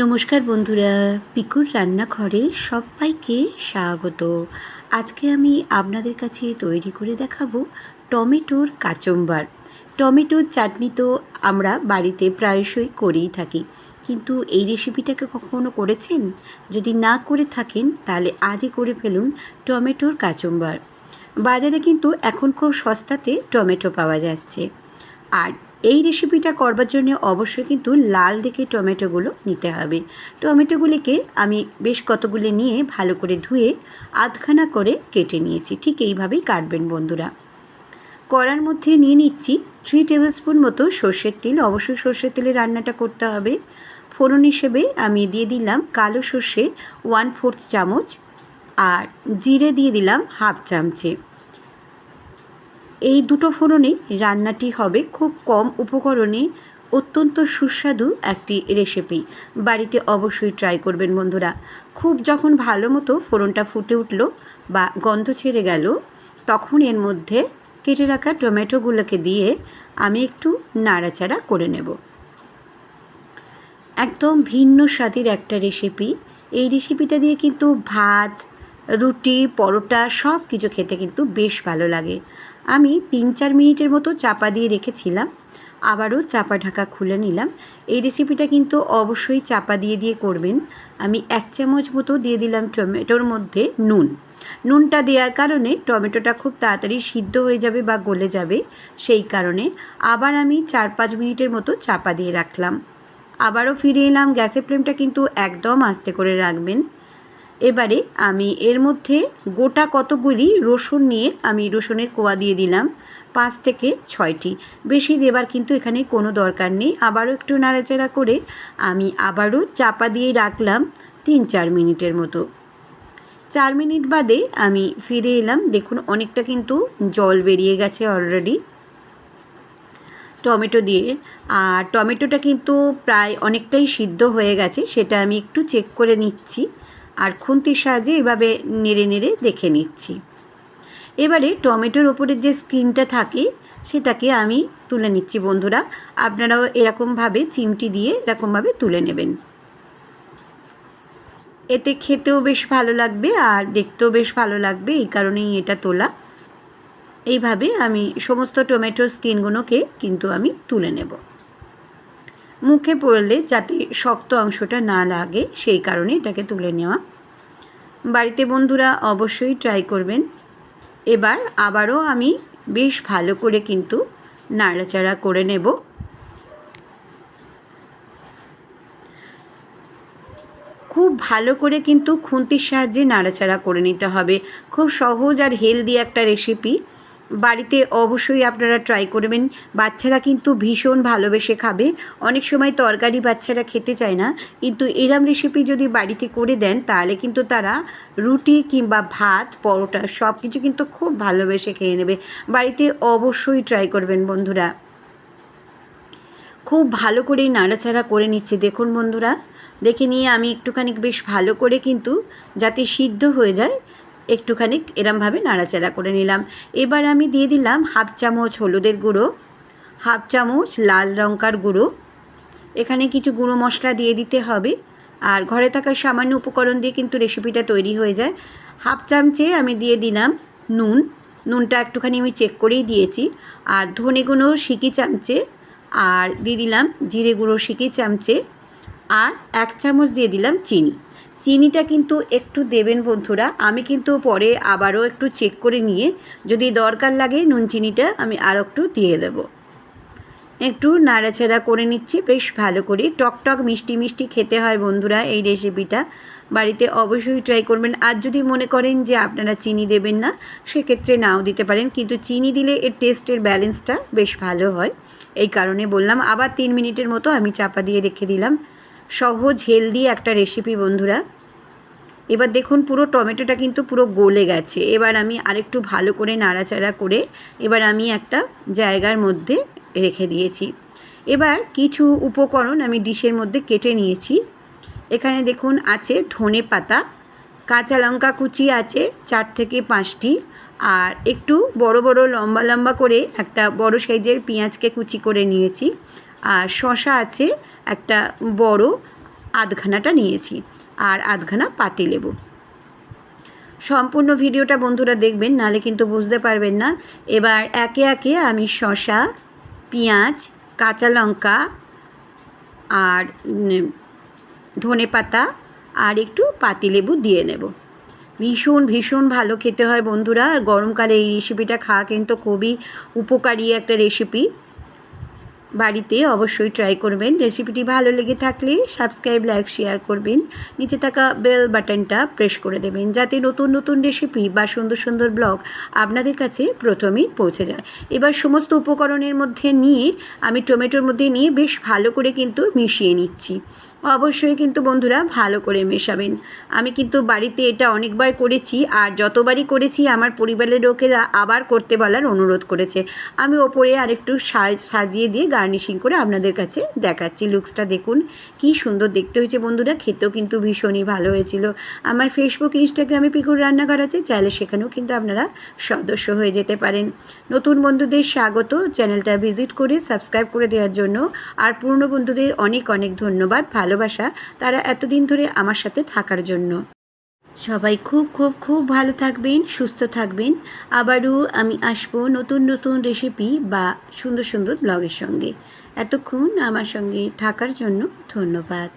নমস্কার বন্ধুরা, পিকুর রান্নাঘরে সবাইকে স্বাগত। আজকে আমি আপনাদের কাছে তৈরি করে দেখাবো টমেটোর কাচুম্বার। টমেটোর চাটনি তো আমরা বাড়িতে প্রায়শই করেই থাকি, কিন্তু এই রেসিপিটাকে কখনো করেছেন? যদি না করে থাকেন তাহলে আজই করে ফেলুন টমেটোর কাচুম্বার। বাজারে কিন্তু এখন খুব সস্তাতে টমেটো পাওয়া যাচ্ছে। আর এই রেসিপিটা করবার জন্য অবশ্যই কিন্তু লাল দেখে টমেটোগুলো নিতে হবে। টমেটোগুলিকে আমি বেশ কতগুলি নিয়ে ভালো করে ধুয়ে আধখানা করে কেটে নিয়েছি। ঠিক এইভাবেই কাটবেন বন্ধুরা। কড়ার মধ্যে নিয়ে নিচ্ছি 3 টেবিল স্পুন মতো সর্ষের তেল। অবশ্যই সর্ষের তেলে রান্নাটা করতে হবে। ফোড়ন হিসেবে আমি দিয়ে দিলাম কালো সর্ষে 1/4 চামচ, আর জিরে দিয়ে দিলাম হাফ চামচে। এই দুটো ফোড়নে রান্নাটি হবে খুব কম উপকরণে অত্যন্ত সুস্বাদু একটি রেসিপি। বাড়িতে অবশ্যই ট্রাই করবেন বন্ধুরা। খুব যখন ভালো মতো ফোড়নটা ফুটে উঠল বা গন্ধ ছেড়ে গেল, তখন এর মধ্যে কেটে রাখা টমেটোগুলোকে দিয়ে আমি একটু নাড়াচাড়া করে নেব। একদম ভিন্ন স্বাদের একটা রেসিপি। এই রেসিপিটা দিয়ে কিন্তু ভাত, রুটি, পরোটা সব কিছু খেতে কিন্তু বেশ ভালো লাগে। আমি 3-4 মিনিটের মতো চাপা দিয়ে রেখেছিলাম, আবারও চাপা ঢাকা খুলে নিলাম। এই রেসিপিটা কিন্তু অবশ্যই চাপা দিয়ে দিয়ে করবেন। আমি 1 চামচ মতো দিয়ে দিলাম টমেটোর মধ্যে নুন। নুনটা দেওয়ার কারণে টমেটোটা খুব তাড়াতাড়ি সিদ্ধ হয়ে যাবে বা গলে যাবে, সেই কারণে আবার আমি 4-5 মিনিটের মতো চাপা দিয়ে রাখলাম। আবারও ফিরে এলাম। গ্যাসের ফ্লেমটা কিন্তু একদম আস্তে করে রাখবেন। এবারে আমি এর মধ্যে গোটা কতগুলি রসুন নিয়ে আমি রসুনের কোয়া দিয়ে দিলাম 5 থেকে 6টি। বেশি দেবার কিন্তু এখানে কোনো দরকার নেই। আবারও একটু নাড়াচাড়া করে আমি আবারও চাপা দিয়ে রাখলাম 3-4 মিনিটের মতো। 4 মিনিট বাদে আমি ফিরে এলাম। দেখুন অনেকটা কিন্তু জল বেরিয়ে গেছে অলরেডি টমেটো দিয়ে। আর টমেটোটা কিন্তু প্রায় অনেকটাই সিদ্ধ হয়ে গেছে, সেটা আমি একটু চেক করে নিচ্ছি আর খুন্তির সাহায্যে এভাবে নেড়ে নেড়ে দেখে নিচ্ছি। এবারে টমেটোর ওপরের যে স্কিনটা থাকে সেটাকে আমি তুলে নিচ্ছি বন্ধুরা। আপনারাও এরকমভাবে চিমটি দিয়ে এরকমভাবে তুলে নেবেন। এতে খেতেও বেশ ভালো লাগবে আর দেখতেও বেশ ভালো লাগবে, এই কারণেই এটা তোলা। এইভাবে আমি সমস্ত টমেটোর স্কিনগুলোকে কিন্তু আমি তুলে নেব। মুখে পড়লে যাতে শক্ত অংশটা না লাগে সেই কারণে এটাকে তুলে নেওয়া। বাড়িতে বন্ধুরা অবশ্যই ট্রাই করবেন। এবার আবারও আমি বেশ ভালো করে কিন্তু নাড়াচাড়া করে নেব। খুব ভালো করে কিন্তু খুন্তির সাহায্যে নাড়াচাড়া করে নিতে হবে। খুব সহজ আর হেলদি একটা রেসিপি। বাড়িতে অবশ্যই আপনারা ট্রাই করবেন। বাচ্চারা কিন্তু ভীষণ ভালোবেসে খাবে। অনেক সময় তরকারি বাচ্চারা খেতে চায় না, কিন্তু এরম রেসিপি যদি বাড়িতে করে দেন তাহলে কিন্তু তারা রুটি কিংবা ভাত, পরোটা সব কিছু কিন্তু খুব ভালোবেসে খেয়ে নেবে। বাড়িতে অবশ্যই ট্রাই করবেন বন্ধুরা। খুব ভালো করেই নাড়াচাড়া করে নিচ্ছি। দেখুন বন্ধুরা, দেখে নিয়ে আমি একটুখানি বেশ ভালো করে কিন্তু যাতে সিদ্ধ হয়ে যায় একটুখানি এরমভাবে নাড়াচাড়া করে নিলাম। এবার আমি দিয়ে দিলাম হাফ চামচ হলুদের গুঁড়ো, হাফ চামচ লাল লঙ্কার গুঁড়ো। এখানে কিছু গুঁড়ো মশলা দিয়ে দিতে হবে, আর ঘরে থাকা সামান্য উপকরণ দিয়ে কিন্তু রেসিপিটা তৈরি হয়ে যায়। হাফ চামচে আমি দিয়ে দিলাম নুন। নুনটা একটুখানি আমি চেক করেই দিয়েছি। আর ধনে গুঁড়ো সিকি চামচে, আর দিয়ে দিলাম জিরে গুঁড়ো সিকি চামচে, আর 1 চামচ দিয়ে দিলাম চিনি। চিনিটা কিন্তু একটু দেবেন বন্ধুরা। আমি কিন্তু পরে আবারও একটু চেক করে নিয়ে যদি দরকার লাগে নুন চিনিটা আমি আরও একটু দিয়ে দেবো। একটু নাড়াচাড়া করে নিচ্ছি বেশ ভালো করে। টকটক মিষ্টি মিষ্টি খেতে হয় বন্ধুরা এই রেসিপিটা। বাড়িতে অবশ্যই ট্রাই করবেন। আর যদি মনে করেন যে আপনারা চিনি দেবেন না, সেক্ষেত্রে নাও দিতে পারেন, কিন্তু চিনি দিলে এর টেস্টের ব্যালেন্সটা বেশ ভালো হয়, এই কারণে বললাম। আবার 3 মিনিটের মতো আমি চাপা দিয়ে রেখে দিলাম। সহজ হেলদি একটা রেসিপি বন্ধুরা। এবার দেখুন পুরো টমেটোটা কিন্তু পুরো গলে গেছে। এবার আমি আরেকটু ভালো করে নাড়াচাড়া করে এবার আমি একটা জায়গার মধ্যে রেখে দিয়েছি। এবার কিছু উপকরণ আমি ডিশের মধ্যে কেটে নিয়েছি। এখানে দেখুন আছে ধনে পাতা, কাঁচা লঙ্কা কুচি আছে 4 থেকে 5টি, আর একটু বড় বড় লম্বা লম্বা করে একটা বড় সাইজের পেঁয়াজকে কুচি করে নিয়েছি। আর শসা আছে একটা বড়, আধখানাটা নিয়েছি, আর আধখানা পাতিলেবু। সম্পূর্ণ ভিডিওটা বন্ধুরা দেখবেন, নাহলে কিন্তু বুঝতে পারবেন না। এবার একে একে আমি শসা, পেঁয়াজ, কাঁচা লঙ্কা আর ধনেপাতা আর একটু পাতিলেবু দিয়ে নেব। ভীষণ ভীষণ ভালো খেতে হয় বন্ধুরা। আর গরমকালে এই রেসিপিটা খাওয়া কিন্তু খুবই উপকারী একটা রেসিপি। বাড়িতে অবশ্যই ট্রাই করবেন। রেসিপিটি ভালো লেগে থাকলে সাবস্ক্রাইব, লাইক, শেয়ার করবেন। নিচে থাকা বেল বাটনটা প্রেস করে দেবেন, যাতে নতুন নতুন রেসিপি বা সুন্দর সুন্দর ব্লগ আপনাদের কাছে প্রথমেই পৌঁছে যায়। এবার সমস্ত উপকরণের মধ্যে নিয়ে আমি টমেটোর মধ্যে নিয়ে বেশ ভালো করে কিন্তু মিশিয়ে নিচ্ছি। অবশ্যই কিন্তু বন্ধুরা ভালো করে মেশাবেন। আমি কিন্তু বাড়িতে এটা অনেকবার করেছি, আর যতবারই করেছি আমার পরিবারের লোকেরা আবার করতে বলার অনুরোধ করেছে। আমি ওপরে আরেকটু সাজিয়ে দিয়ে গার্নিশিং করে আপনাদের কাছে দেখাচ্ছি। লুকসটা দেখুন কি সুন্দর দেখতে হয়েছে বন্ধুরা, খেতেও কিন্তু ভীষণই ভালো হয়েছিল। আমার ফেসবুক, ইনস্টাগ্রামে পিকুর রান্নাঘর আছে, চাইলে সেখানেও কিন্তু আপনারা সদস্য হয়ে যেতে পারেন। নতুন বন্ধুদের স্বাগত, চ্যানেলটা ভিজিট করে সাবস্ক্রাইব করে দেওয়ার জন্য। আর পুরনো বন্ধুদের অনেক অনেক ধন্যবাদ, ভালোবাসা, তারা এতদিন ধরে আমার সাথে থাকার জন্য। সবাই খুব খুব খুব ভালো থাকবেন, সুস্থ থাকবেন। আবারও আমি আসবো নতুন নতুন রেসিপি বা সুন্দর সুন্দর ব্লগের সঙ্গে। এতক্ষণ আমার সঙ্গে থাকার জন্য ধন্যবাদ।